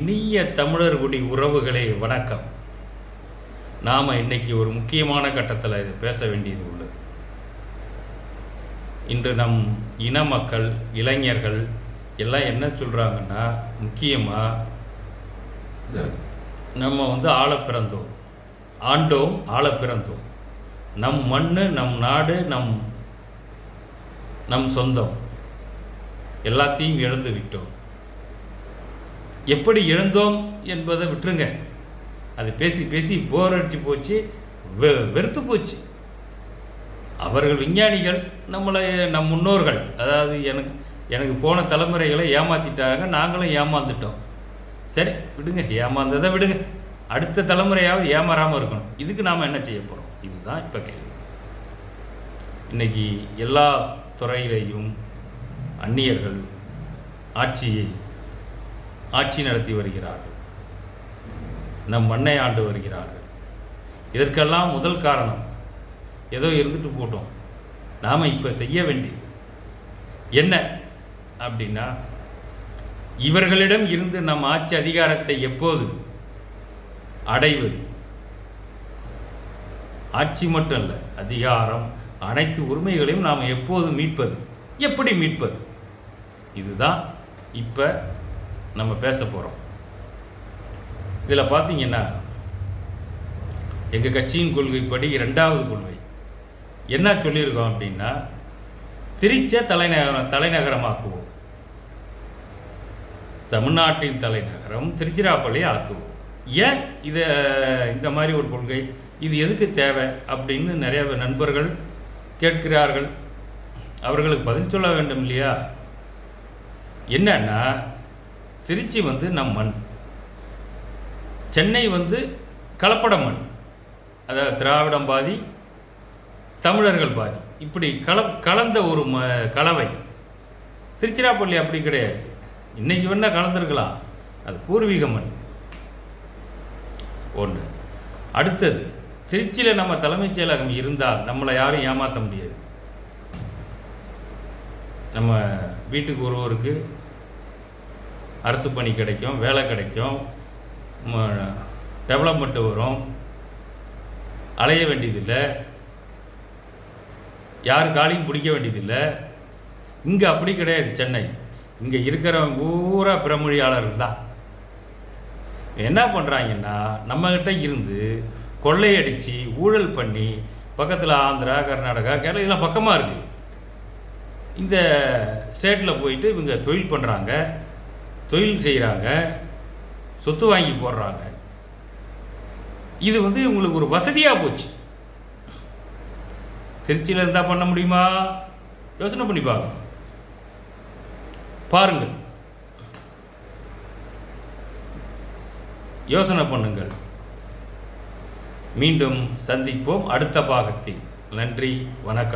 இனிய தமிழர்குடி உறவுகளே வணக்கம். நாம் இன்னைக்கு ஒரு முக்கியமான கட்டத்தில் இதை பேச வேண்டியது உள்ளது. இன்று நம் இன மக்கள், இளைஞர்கள் எல்லாம் என்ன சொல்கிறாங்கன்னா, முக்கியமாக நம்ம ஆள பிறந்தோம், ஆண்டோம், ஆள பிறந்தோம், நம் மண், நம் நாடு, நம் சொந்தம் எல்லாத்தையும் இழந்து விட்டோம். எப்படி இழந்தோம் என்பதை விட்டுருங்க. அது பேசி பேசி போர் அடிச்சு போச்சு, வெறுத்து போச்சு. அவர்கள் விஞ்ஞானிகள், நம் முன்னோர்கள், அதாவது எனக்கு போன தலைமுறைகளை ஏமாற்றிட்டாங்க, நாங்களும் ஏமாந்துட்டோம். சரி விடுங்க, ஏமாந்ததை விடுங்க. அடுத்த தலைமுறையாவது ஏமாறாமல் இருக்கணும். இதுக்கு நாம் என்ன செய்ய போகிறோம்? இதுதான் இப்போ கேள்வி. இன்றைக்கி எல்லா துறையிலையும் அந்நியர்கள் ஆட்சி நடத்தி வருகிறார்கள், நம் மண்ணை ஆண்டு வருகிறார்கள். இதற்கெல்லாம் முதல் காரணம் ஏதோ இருந்துட்டு போட்டோம். நாம் இப்போ செய்ய வேண்டியது என்ன அப்படின்னா, இவர்களிடம் இருந்து நம் ஆட்சி அதிகாரத்தை எப்போது அடைவது? ஆட்சி மட்டும் அல்ல, அதிகாரம், அனைத்து உரிமைகளையும் நாம் எப்போது மீட்பது, எப்படி மீட்பது? இதுதான் இப்போ நம்ம பேச போகிறோம். இதில் பார்த்தீங்கன்னா, எங்கள் கட்சியின் கொள்கைப்படி 2வது கொள்கை என்ன சொல்லியிருக்கோம் அப்படின்னா, திருச்சியை தலைநகரமாக்குவோம். தமிழ்நாட்டின் தலைநகரம் திருச்சிராப்பள்ளியை ஆக்குவோம். ஏன் இந்த மாதிரி ஒரு கொள்கை, இது எதுக்கு தேவை அப்படின்னு நிறைய நண்பர்கள் கேட்கிறார்கள். அவர்களுக்கு பதில் சொல்ல வேண்டும் இல்லையா? என்னன்னா, திருச்சி நம் மண், சென்னை கலப்பட மண், அதாவது திராவிடம் பாதி, தமிழர்கள் பாதி, இப்படி கலந்த ஒரு கலவை. திருச்சிராப்பள்ளி அப்படி கிடையாது. இன்னைக்கு வேணால் கலந்துருக்கலாம், அது பூர்வீக மண். ஒன்று. அடுத்தது, திருச்சியில் நம்ம தலைமைச் செயலகம் இருந்தால் நம்மளை யாரும் ஏமாற்ற முடியாது. நம்ம வீட்டுக்கு ஒருவருக்கு அரசு பணி கிடைக்கும், வேலை கிடைக்கும், டெவலப்மெண்ட்டு வரும், அலைய வேண்டியதில்லை, யார் காலையும் பிடிக்க வேண்டியதில்லை. இங்கே அப்படி கிடையாது. சென்னை இங்கே இருக்கிறவங்க பூரா பிறமொழியாளர்கள் தான். என்ன பண்ணுறாங்கன்னா, நம்மக்கிட்ட இருந்து கொள்ளையடித்து ஊழல் பண்ணி, பக்கத்தில் ஆந்திரா, கர்நாடகா, கேரளா இதெல்லாம் பக்கமாக இருக்குது. இந்த ஸ்டேட்டில் போயிட்டு இவங்க தொழில் பண்ணுறாங்க, தொழில் செய்கிறாங்க, சொத்து வாங்கி போடுறாங்க. இது உங்களுக்கு ஒரு வசதியாக போச்சு. திருச்சியில் இருந்தால் பண்ண முடியுமா? யோசனை பண்ணி பாருங்கள், யோசனை பண்ணுங்கள். மீண்டும் சந்திப்போம் அடுத்த பாகத்தில். நன்றி, வணக்கம்.